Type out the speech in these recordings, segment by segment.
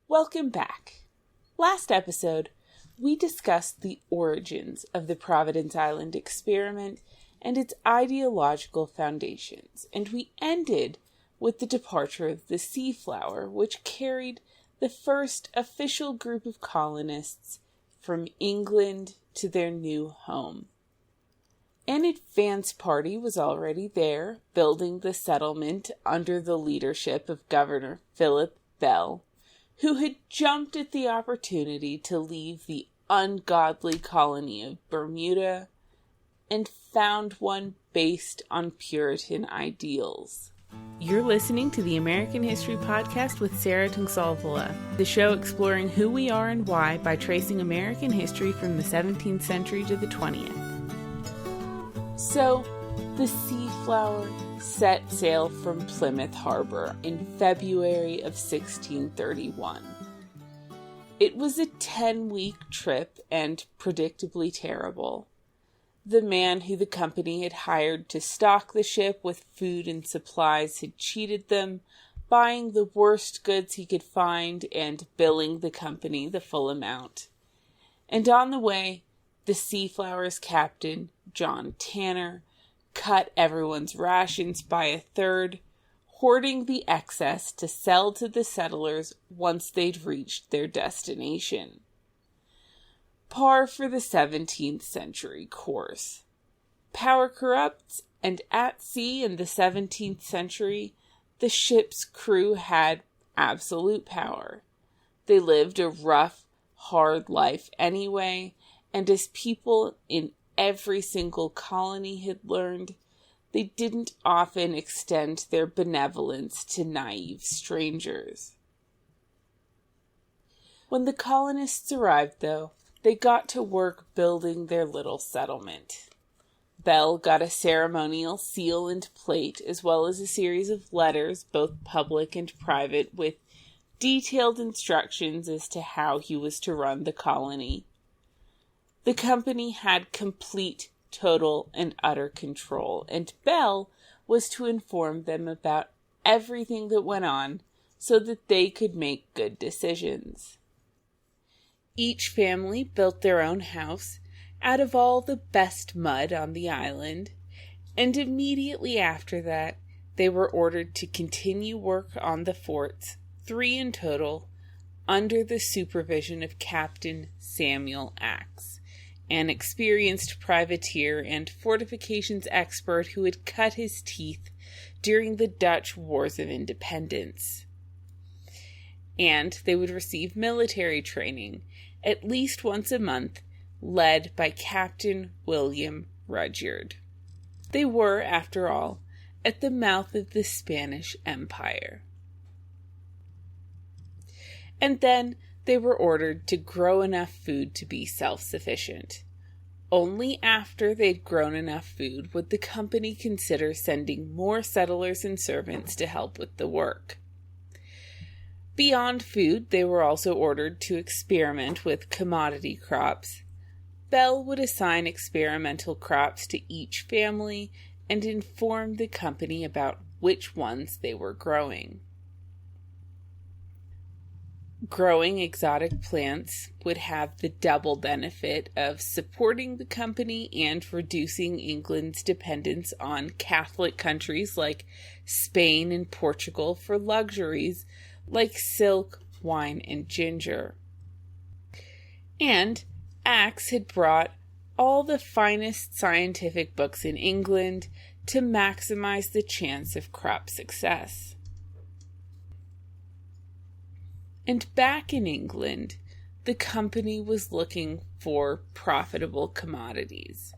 Welcome back. Last episode, we discussed the origins of the Providence Island experiment and its ideological foundations, and we ended with the departure of the Seaflower, which carried the first official group of colonists from England to their new home. An advance party was already there, building the settlement under the leadership of Governor Philip Bell, who had jumped at the opportunity to leave the ungodly colony of Bermuda and found one based on Puritan ideals. You're listening to the American History Podcast with Sarah Tungsalvola, the show exploring who we are and why by tracing American history from the 17th century to the 20th. So, the Seaflower set sail from Plymouth Harbor in February of 1631. It was a 10-week trip and predictably terrible. The man who the company had hired to stock the ship with food and supplies had cheated them, buying the worst goods he could find and billing the company the full amount. And on the way, the Seaflower's captain, John Tanner, cut everyone's rations by a third, hoarding the excess to sell to the settlers once they'd reached their destination. Par for the 17th century course. Power corrupts, and at sea in the 17th century, the ship's crew had absolute power. They lived a rough, hard life anyway, and as people in every single colony had learned, they didn't often extend their benevolence to naive strangers. When the colonists arrived, though, they got to work building their little settlement. Bell got a ceremonial seal and plate, as well as a series of letters, both public and private, with detailed instructions as to how he was to run the colony. The company had complete, total, and utter control, and Bell was to inform them about everything that went on so that they could make good decisions. Each family built their own house out of all the best mud on the island, and immediately after that, they were ordered to continue work on the forts, 3 in total, under the supervision of Captain Samuel Axe, an experienced privateer and fortifications expert who had cut his teeth during the Dutch Wars of Independence. And they would receive military training at least once a month, led by Captain William Rudyard. They were, after all, at the mouth of the Spanish Empire. And then they were ordered to grow enough food to be self-sufficient. Only after they'd grown enough food would the company consider sending more settlers and servants to help with the work. Beyond food, they were also ordered to experiment with commodity crops. Bell would assign experimental crops to each family and inform the company about which ones they were growing. Growing exotic plants would have the double benefit of supporting the company and reducing England's dependence on Catholic countries like Spain and Portugal for luxuries like silk, wine, and ginger. And Axe had brought all the finest scientific books in England to maximize the chance of crop success. And back in England, the company was looking for profitable commodities.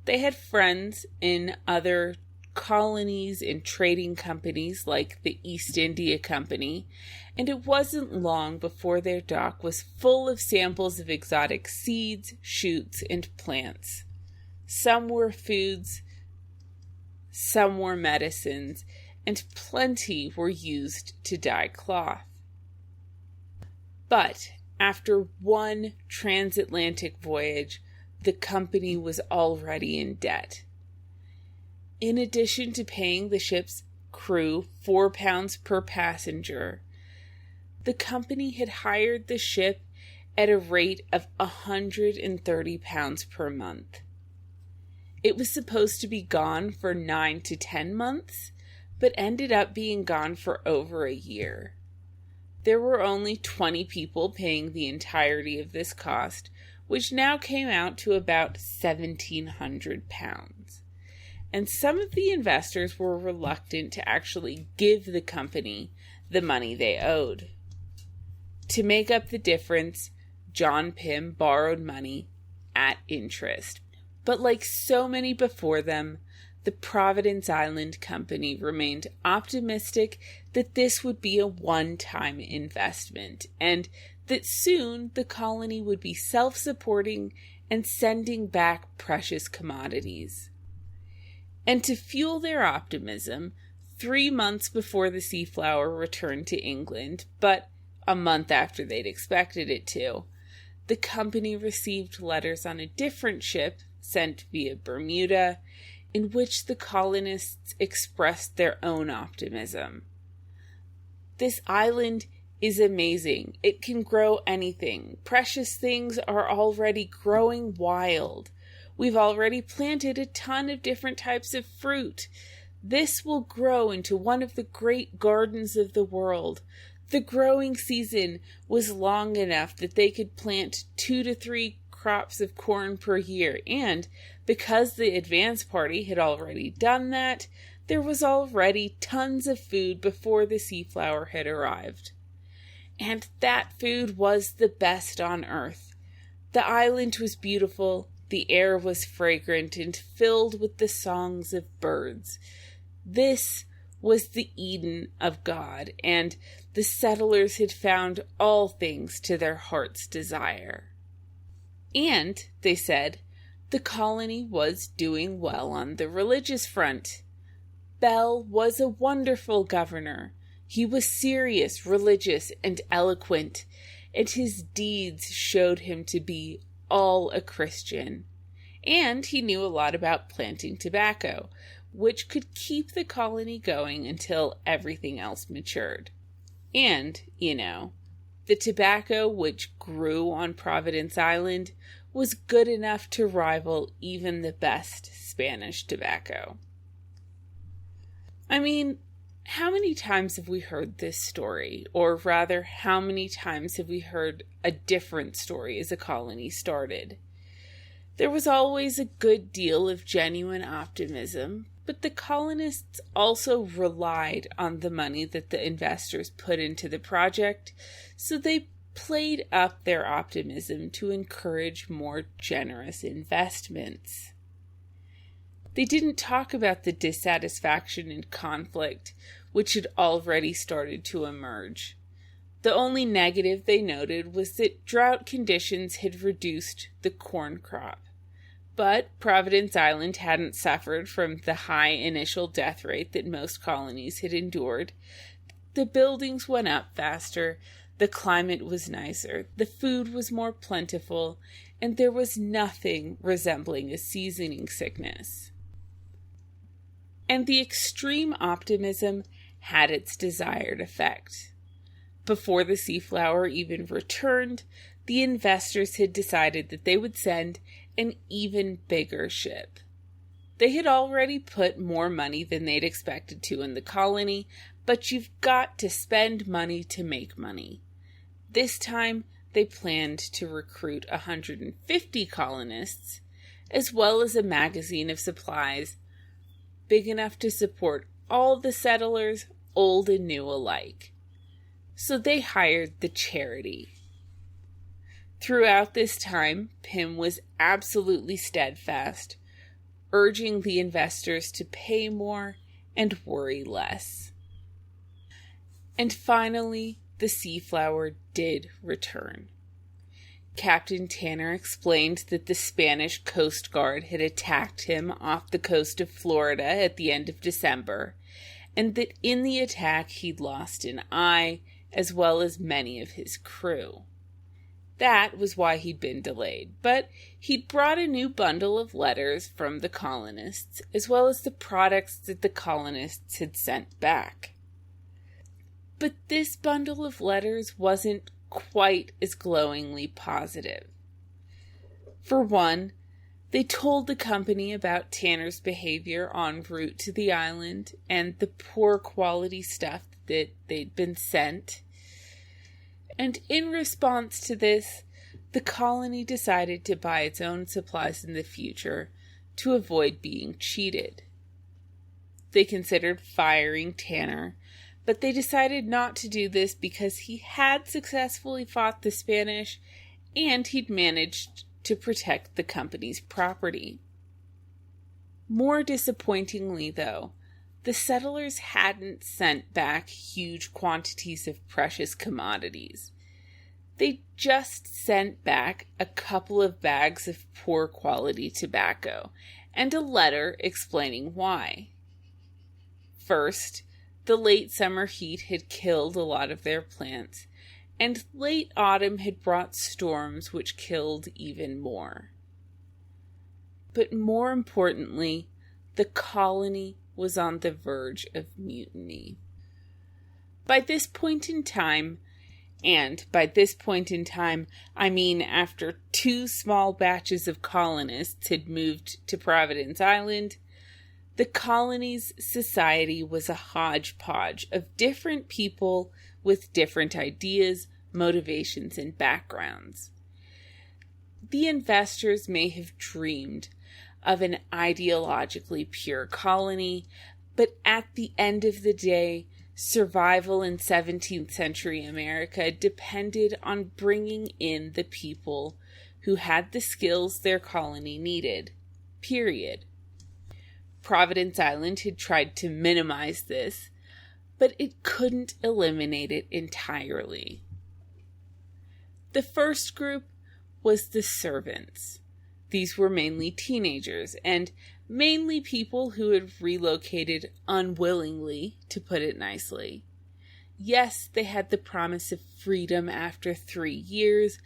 They had friends in other colonies and trading companies like the East India Company, and it wasn't long before their dock was full of samples of exotic seeds, shoots, and plants. Some were foods, some were medicines, and plenty were used to dye cloth. But after one transatlantic voyage, the company was already in debt. In addition to paying the ship's crew £4 per passenger, the company had hired the ship at a rate of £130 per month. It was supposed to be gone for 9 to 10 months, but ended up being gone for over a year. There were only 20 people paying the entirety of this cost, which now came out to about £1,700. And some of the investors were reluctant to actually give the company the money they owed. To make up the difference, John Pym borrowed money at interest. But like so many before them, the Providence Island Company remained optimistic that this would be a one-time investment and that soon the colony would be self-supporting and sending back precious commodities. And to fuel their optimism, 3 months before the Seaflower returned to England, but a month after they'd expected it to, the company received letters on a different ship sent via Bermuda, in which the colonists expressed their own optimism. This island is amazing. It can grow anything. Precious things are already growing wild. We've already planted a ton of different types of fruit. This will grow into one of the great gardens of the world. The growing season was long enough that they could plant 2 to 3 crops of corn per year, and because the advance party had already done that, there was already tons of food before the Seaflower had arrived. And that food was the best on earth. The island was beautiful, the air was fragrant and filled with the songs of birds. This was the Eden of God, and the settlers had found all things to their heart's desire. And, they said, the colony was doing well on the religious front. Bell was a wonderful governor. He was serious, religious, and eloquent, and his deeds showed him to be all a Christian. And he knew a lot about planting tobacco, which could keep the colony going until everything else matured. And, the tobacco which grew on Providence Island was good enough to rival even the best Spanish tobacco. I mean, how many times have we heard this story? Or rather, how many times have we heard a different story as a colony started? There was always a good deal of genuine optimism, but the colonists also relied on the money that the investors put into the project, so they played up their optimism to encourage more generous investments. They didn't talk about the dissatisfaction and conflict which had already started to emerge. The only negative they noted was that drought conditions had reduced the corn crop. But Providence Island hadn't suffered from the high initial death rate that most colonies had endured. The buildings went up faster, the climate was nicer, the food was more plentiful, and there was nothing resembling a seasoning sickness. And the extreme optimism had its desired effect. Before the Seaflower even returned, the investors had decided that they would send an even bigger ship. They had already put more money than they'd expected to in the colony, but you've got to spend money to make money. This time, they planned to recruit 150 colonists, as well as a magazine of supplies big enough to support all the settlers, old and new alike. So they hired the Charity. Throughout this time, Pym was absolutely steadfast, urging the investors to pay more and worry less. And finally, the Seaflower did return. Captain Tanner explained that the Spanish Coast Guard had attacked him off the coast of Florida at the end of December, and that in the attack he'd lost an eye, as well as many of his crew. That was why he'd been delayed, but he'd brought a new bundle of letters from the colonists, as well as the products that the colonists had sent back. But this bundle of letters wasn't quite as glowingly positive. For one, they told the company about Tanner's behavior en route to the island and the poor quality stuff that they'd been sent. And in response to this, the colony decided to buy its own supplies in the future to avoid being cheated. They considered firing Tanner, but they decided not to do this because he had successfully fought the Spanish and he'd managed to protect the company's property. More disappointingly, though, the settlers hadn't sent back huge quantities of precious commodities. They just sent back a couple of bags of poor quality tobacco and a letter explaining why. First, the late summer heat had killed a lot of their plants, and late autumn had brought storms which killed even more. But more importantly, the colony was on the verge of mutiny. By this point in time, and by this point in time, I mean after 2 small batches of colonists had moved to Providence Island, the colony's society was a hodgepodge of different people with different ideas, motivations, and backgrounds. The investors may have dreamed of an ideologically pure colony, but at the end of the day, survival in 17th century America depended on bringing in the people who had the skills their colony needed. Period. Providence Island had tried to minimize this, but it couldn't eliminate it entirely. The first group was the servants. These were mainly teenagers, and mainly people who had relocated unwillingly, to put it nicely. Yes, they had the promise of freedom after 3 years,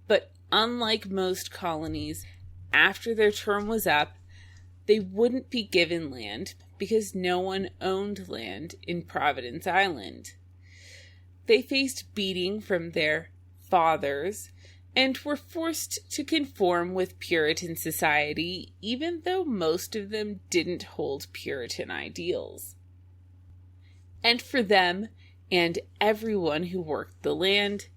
but unlike most colonies, after their term was up, they wouldn't be given land because no one owned land in Providence Island. They faced beating from their fathers and were forced to conform with Puritan society, even though most of them didn't hold Puritan ideals. And for them, and everyone who worked the land,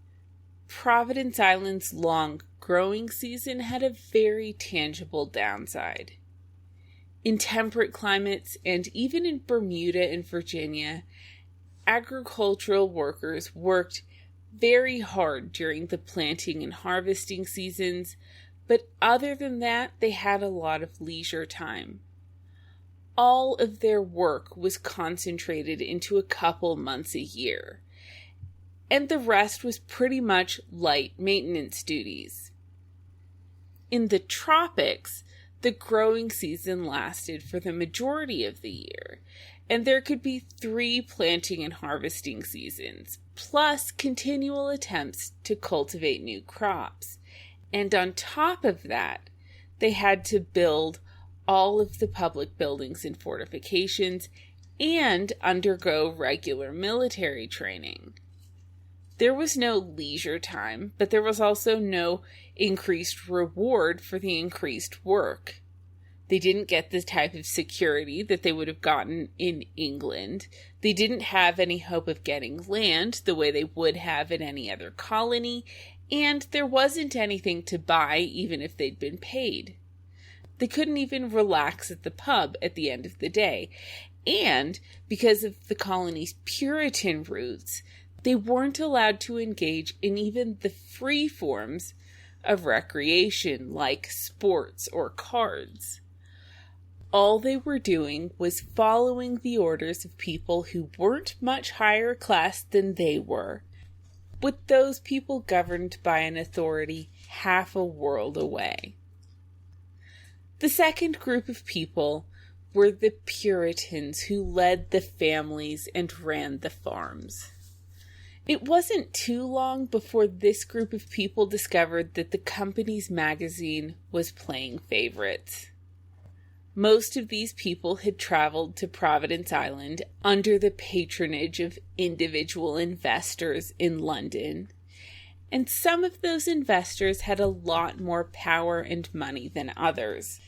Providence Island's long growing season had a very tangible downside. In temperate climates, and even in Bermuda and Virginia, agricultural workers worked very hard during the planting and harvesting seasons, but other than that, they had a lot of leisure time. All of their work was concentrated into a couple months a year, and the rest was pretty much light maintenance duties. In the tropics, the growing season lasted for the majority of the year, and there could be 3 planting and harvesting seasons, plus continual attempts to cultivate new crops. And on top of that, they had to build all of the public buildings and fortifications and undergo regular military training. There was no leisure time, but there was also no increased reward for the increased work. They didn't get the type of security that they would have gotten in England. They didn't have any hope of getting land the way they would have in any other colony, and there wasn't anything to buy even if they'd been paid. They couldn't even relax at the pub at the end of the day, and because of the colony's Puritan roots, they weren't allowed to engage in even the free forms of recreation like sports or cards. All they were doing was following the orders of people who weren't much higher class than they were, with those people governed by an authority half a world away. The second group of people were the Puritans who led the families and ran the farms. It wasn't too long before this group of people discovered that the company's magazine was playing favorites. Most of these people had traveled to Providence Island under the patronage of individual investors in London. And some of those investors had a lot more power and money than others.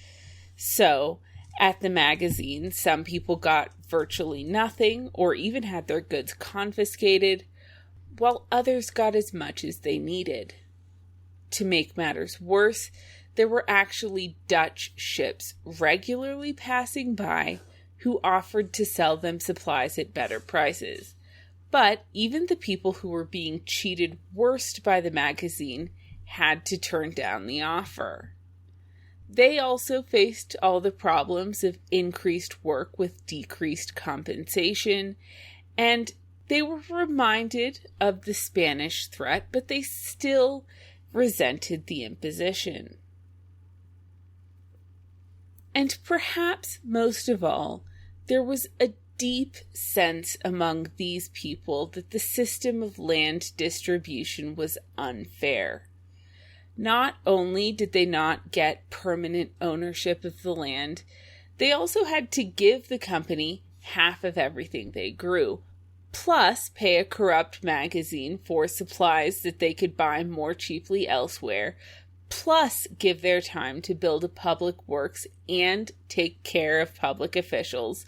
So, at the magazine, some people got virtually nothing or even had their goods confiscated, while others got as much as they needed. To make matters worse, there were actually Dutch ships regularly passing by who offered to sell them supplies at better prices. But even the people who were being cheated worst by the magazine had to turn down the offer. They also faced all the problems of increased work with decreased compensation, and they were reminded of the Spanish threat, but they still resented the imposition. And perhaps most of all, there was a deep sense among these people that the system of land distribution was unfair. Not only did they not get permanent ownership of the land, they also had to give the company half of everything they grew, plus pay a corrupt magazine for supplies that they could buy more cheaply elsewhere, plus give their time to build a public works and take care of public officials.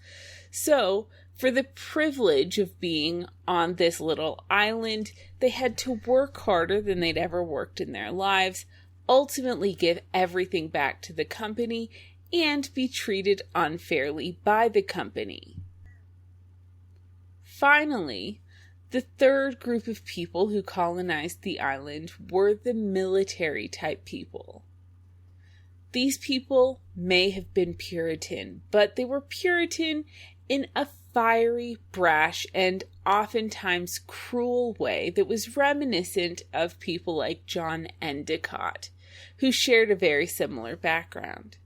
So, for the privilege of being on this little island, they had to work harder than they'd ever worked in their lives, ultimately give everything back to the company, and be treated unfairly by the company. Finally, the third group of people who colonized the island were the military-type people. These people may have been Puritan, but they were Puritan in a fiery, brash, and oftentimes cruel way that was reminiscent of people like John Endicott, who shared a very similar background.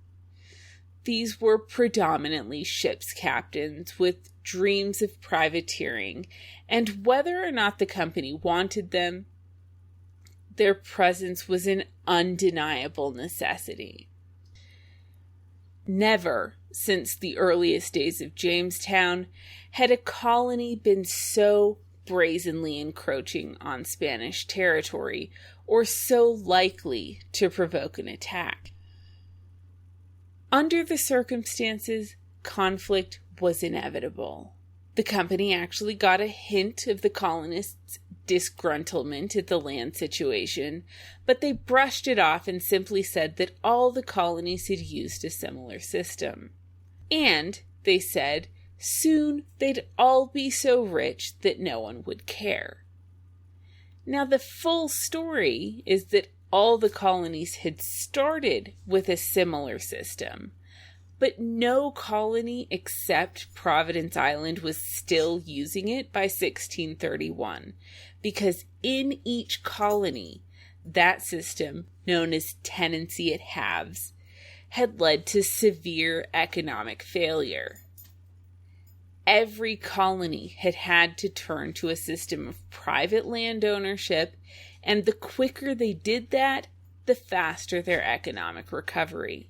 These were predominantly ship's captains with dreams of privateering, and whether or not the company wanted them, their presence was an undeniable necessity. Never, since the earliest days of Jamestown, had a colony been so brazenly encroaching on Spanish territory, or so likely to provoke an attack. Under the circumstances, conflict was inevitable. The company actually got a hint of the colonists' disgruntlement at the land situation, but they brushed it off and simply said that all the colonies had used a similar system. And, they said, soon they'd all be so rich that no one would care. Now, the full story is that all the colonies had started with a similar system, but no colony except Providence Island was still using it by 1631, because in each colony, that system, known as tenancy at halves, had led to severe economic failure. Every colony had had to turn to a system of private land ownership, and the quicker they did that, the faster their economic recovery.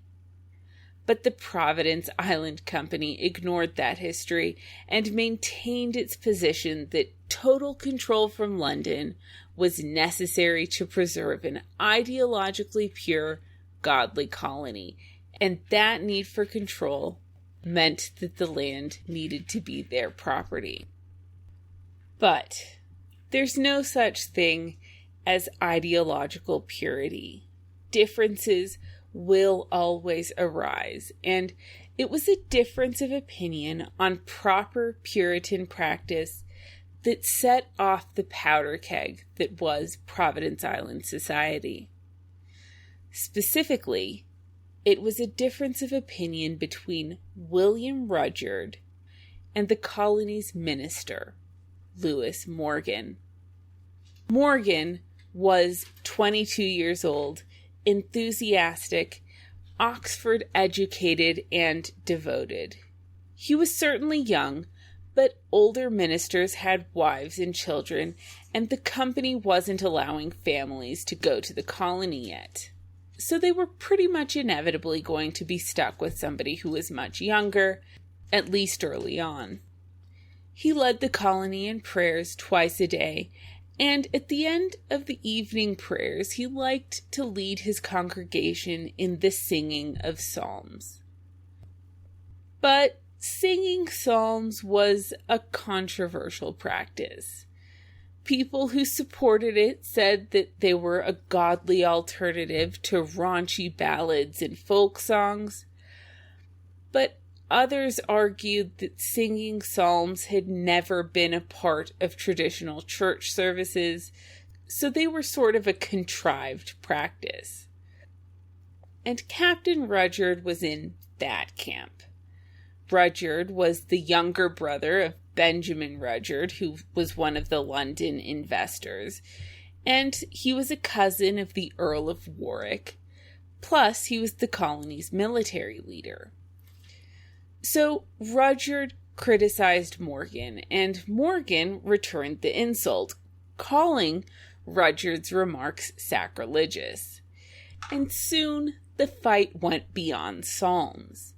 But the Providence Island Company ignored that history and maintained its position that total control from London was necessary to preserve an ideologically pure, godly colony, and that need for control meant that the land needed to be their property. But there's no such thing as ideological purity. Differences will always arise, and it was a difference of opinion on proper Puritan practice that set off the powder keg that was Providence Island society. Specifically, it was a difference of opinion between William Rudyard and the colony's minister, Lewis Morgan. Morgan was 22 years old, enthusiastic, Oxford-educated, and devoted. He was certainly young, but older ministers had wives and children, and the company wasn't allowing families to go to the colony yet. so they were pretty much inevitably going to be stuck with somebody who was much younger, at least early on. He led the colony in prayers twice a day, and at the end of the evening prayers, he liked to lead his congregation in the singing of psalms. But singing psalms was a controversial practice. People who supported it said that they were a godly alternative to raunchy ballads and folk songs, but others argued that singing psalms had never been a part of traditional church services, so they were sort of a contrived practice. And Captain Rudyard was in that camp. Rudyard was the younger brother of Benjamin Rudyard, who was one of the London investors, and he was a cousin of the Earl of Warwick, plus he was the colony's military leader. So Rudyard criticized Morgan, and Morgan returned the insult, calling Rudyard's remarks sacrilegious. And soon the fight went beyond psalms.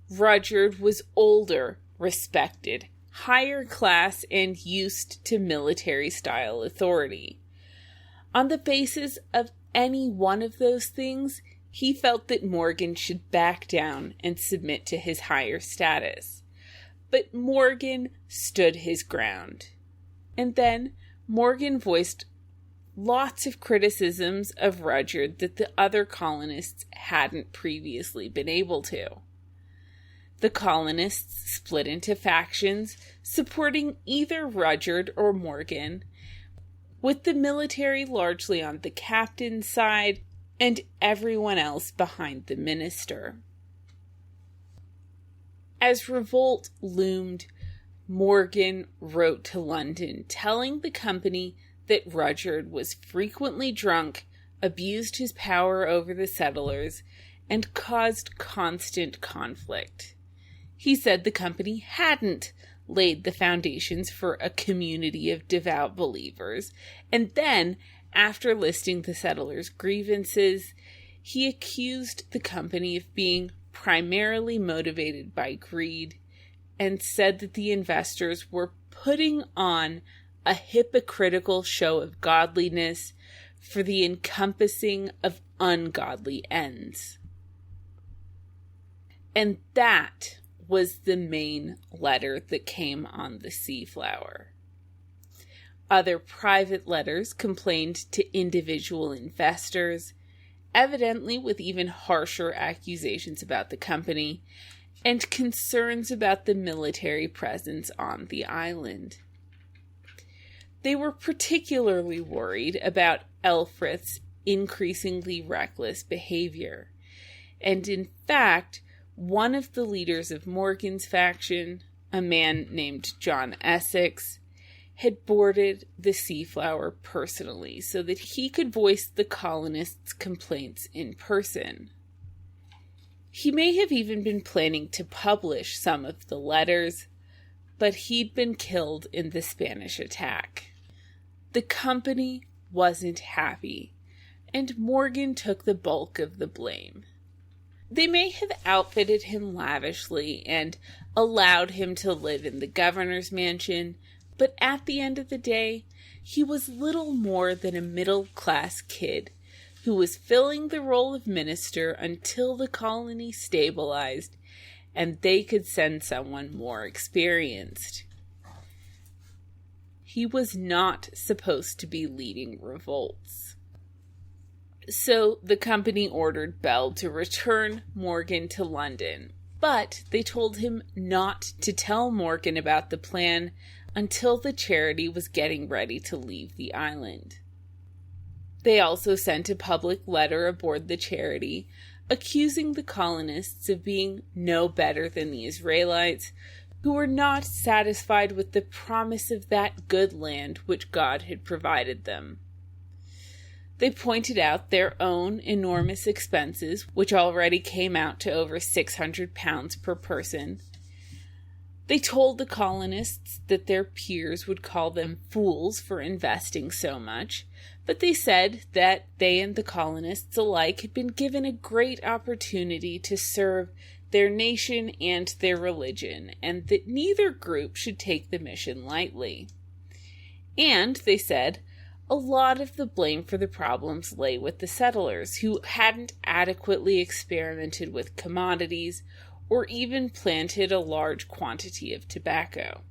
Rudyard was older, respected, higher class, and used to military-style authority. On the basis of any one of those things, he felt that Morgan should back down and submit to his higher status. But Morgan stood his ground. And then Morgan voiced lots of criticisms of Rudyard that the other colonists hadn't previously been able to. The colonists split into factions, supporting either Rudyard or Morgan, with the military largely on the captain's side and everyone else behind the minister. As revolt loomed, Morgan wrote to London, telling the company that Rudyard was frequently drunk, abused his power over the settlers, and caused constant conflict. He said the company hadn't laid the foundations for a community of devout believers, and then, after listing the settlers' grievances, he accused the company of being primarily motivated by greed, and said that the investors were putting on a hypocritical show of godliness for the encompassing of ungodly ends. And that was the main letter that came on the Seaflower. Other private letters complained to individual investors, evidently with even harsher accusations about the company, and concerns about the military presence on the island. They were particularly worried about Elfrith's increasingly reckless behavior, and in fact, one of the leaders of Morgan's faction, a man named John Essex, had boarded the Seaflower personally so that he could voice the colonists' complaints in person. He may have even been planning to publish some of the letters, but he'd been killed in the Spanish attack. The company wasn't happy, and Morgan took the bulk of the blame. They may have outfitted him lavishly and allowed him to live in the governor's mansion, but at the end of the day, he was little more than a middle-class kid who was filling the role of minister until the colony stabilized and they could send someone more experienced. He was not supposed to be leading revolts. So the company ordered Bell to return Morgan to London, but they told him not to tell Morgan about the plan until the charity was getting ready to leave the island. They also sent a public letter aboard the charity, accusing the colonists of being no better than the Israelites, who were not satisfied with the promise of that good land which God had provided them. They pointed out their own enormous expenses, which already came out to over £600 per person, They told the colonists that their peers would call them fools for investing so much, but they said that they and the colonists alike had been given a great opportunity to serve their nation and their religion, and that neither group should take the mission lightly. And, they said, a lot of the blame for the problems lay with the settlers, who hadn't adequately experimented with commodities or even planted a large quantity of tobacco.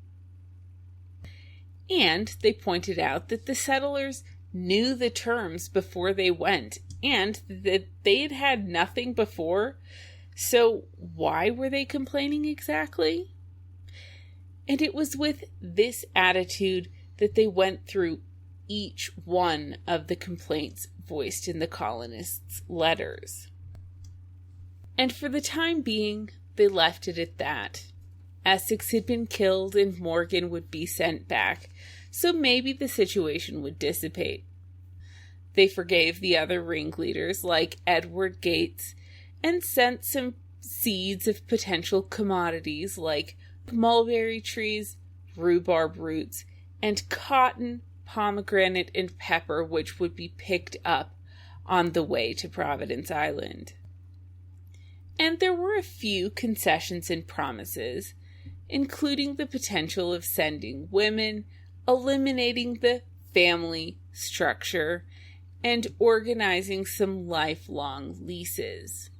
And they pointed out that the settlers knew the terms before they went, and that they had had nothing before, so why were they complaining exactly? And it was with this attitude that they went through each one of the complaints voiced in the colonists' letters. And for the time being, they left it at that. Essex had been killed and Morgan would be sent back, so maybe the situation would dissipate. They forgave the other ringleaders, like Edward Gates, and sent some seeds of potential commodities like mulberry trees, rhubarb roots, and cotton, pomegranate, and pepper, which would be picked up on the way to Providence Island. And there were a few concessions and promises, including the potential of sending women, eliminating the family structure, and organizing some lifelong leases.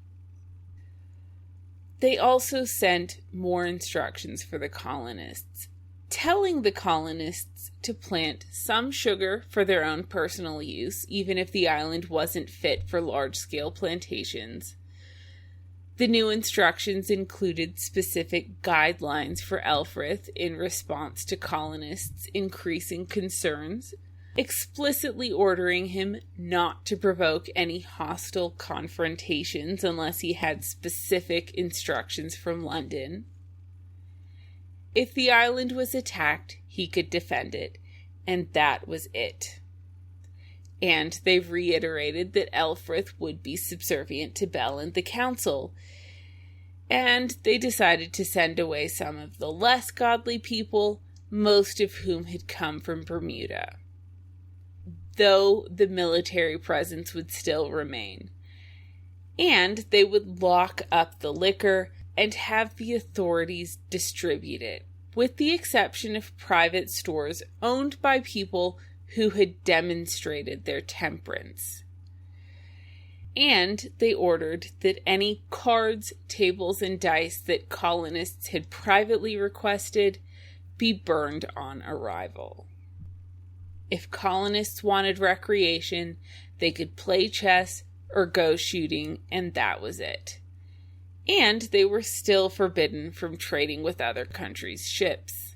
They also sent more instructions for the colonists, telling the colonists to plant some sugar for their own personal use, even if the island wasn't fit for large-scale plantations. The new instructions included specific guidelines for Elfrith in response to colonists' increasing concerns, explicitly ordering him not to provoke any hostile confrontations unless he had specific instructions from London. If the island was attacked, he could defend it, and that was it. And they reiterated that Elfrith would be subservient to Bell and the council. And they decided to send away some of the less godly people, most of whom had come from Bermuda, though the military presence would still remain. And they would lock up the liquor and have the authorities distribute it, with the exception of private stores owned by people who had demonstrated their temperance. And they ordered that any cards, tables, and dice that colonists had privately requested be burned on arrival. If colonists wanted recreation, they could play chess or go shooting, and that was it. And they were still forbidden from trading with other countries' ships.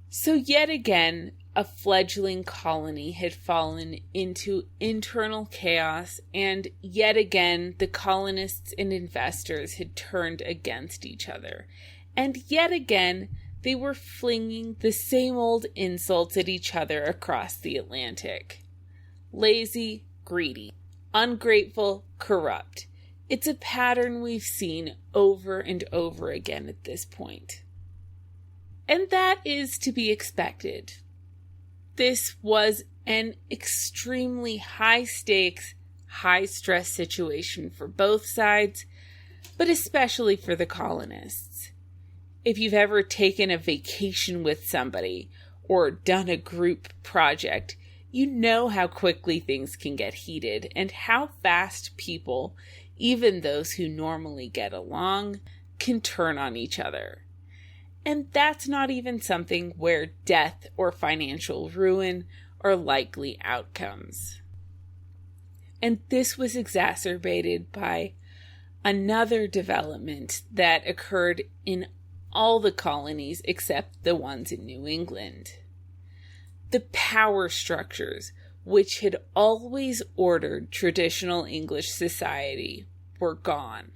So yet again, a fledgling colony had fallen into internal chaos, and yet again the colonists and investors had turned against each other. And yet again, they were flinging the same old insults at each other across the Atlantic. Lazy, greedy, ungrateful, corrupt. It's a pattern we've seen over and over again at this point. And that is to be expected. This was an extremely high-stakes, high-stress situation for both sides, but especially for the colonists. If you've ever taken a vacation with somebody or done a group project, you know how quickly things can get heated and how fast people, even those who normally get along, can turn on each other. And that's not even something where death or financial ruin are likely outcomes. And this was exacerbated by another development that occurred in all the colonies except the ones in New England. The power structures, which had always ordered traditional English society, were gone.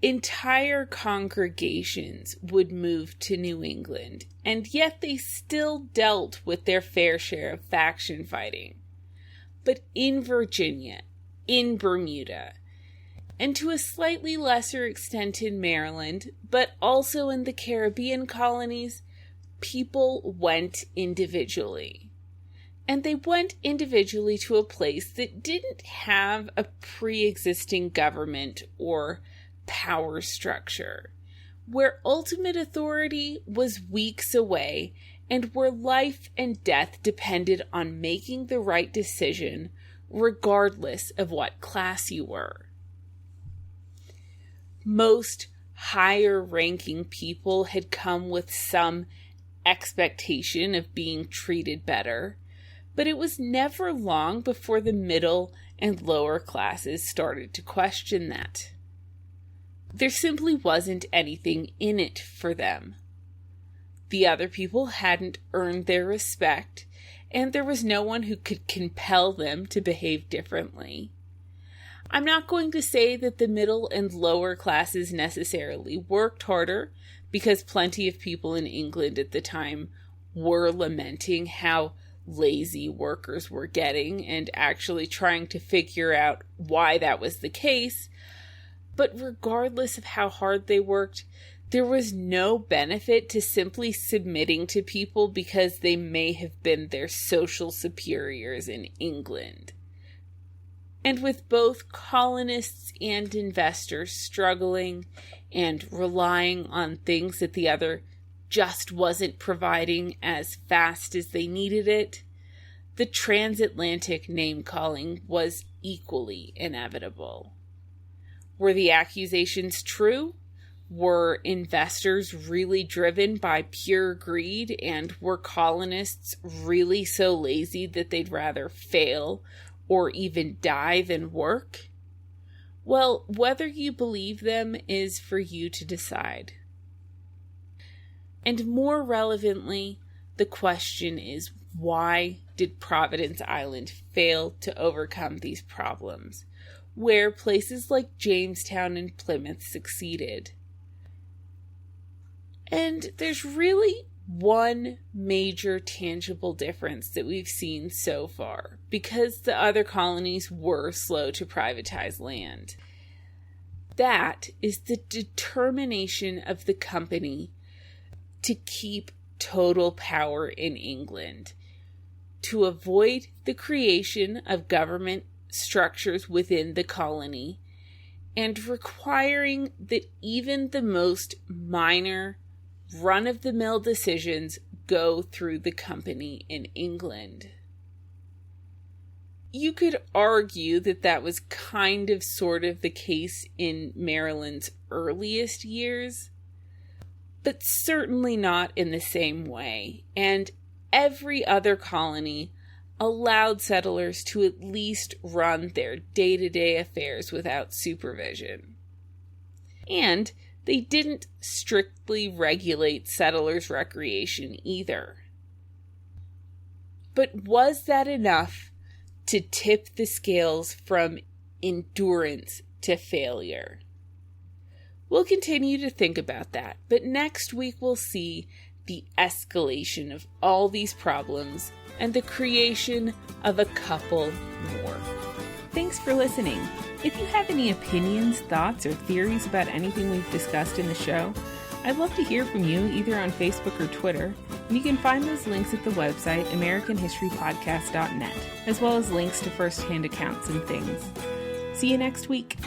Entire congregations would move to New England, and yet they still dealt with their fair share of faction fighting. But in Virginia, in Bermuda, and to a slightly lesser extent in Maryland, but also in the Caribbean colonies, people went individually. And they went individually to a place that didn't have a pre-existing government or power structure, where ultimate authority was weeks away and where life and death depended on making the right decision regardless of what class you were. Most higher-ranking people had come with some expectation of being treated better, but it was never long before the middle and lower classes started to question that. There simply wasn't anything in it for them. The other people hadn't earned their respect, and there was no one who could compel them to behave differently. I'm not going to say that the middle and lower classes necessarily worked harder, because plenty of people in England at the time were lamenting how lazy workers were getting and actually trying to figure out why that was the case. But regardless of how hard they worked, there was no benefit to simply submitting to people because they may have been their social superiors in England. And with both colonists and investors struggling and relying on things that the other just wasn't providing as fast as they needed it, the transatlantic name-calling was equally inevitable. Were the accusations true? Were investors really driven by pure greed, and were colonists really so lazy that they'd rather fail or even die than work? Well, whether you believe them is for you to decide. And more relevantly, the question is, why did Providence Island fail to overcome these problems, where places like Jamestown and Plymouth succeeded? And there's really one major tangible difference that we've seen so far, because the other colonies were slow to privatize land. That is the determination of the company to keep total power in England, to avoid the creation of government structures within the colony, and requiring that even the most minor run-of-the-mill decisions go through the company in England. You could argue that that was kind of sort of the case in Maryland's earliest years, but certainly not in the same way, and every other colony allowed settlers to at least run their day-to-day affairs without supervision. And they didn't strictly regulate settlers' recreation either. But was that enough to tip the scales from endurance to failure? We'll continue to think about that, but next week we'll see the escalation of all these problems and the creation of a couple more. Thanks for listening. If you have any opinions, thoughts, or theories about anything we've discussed in the show, I'd love to hear from you either on Facebook or Twitter, and you can find those links at the website AmericanHistoryPodcast.net, as well as links to first-hand accounts and things. See you next week.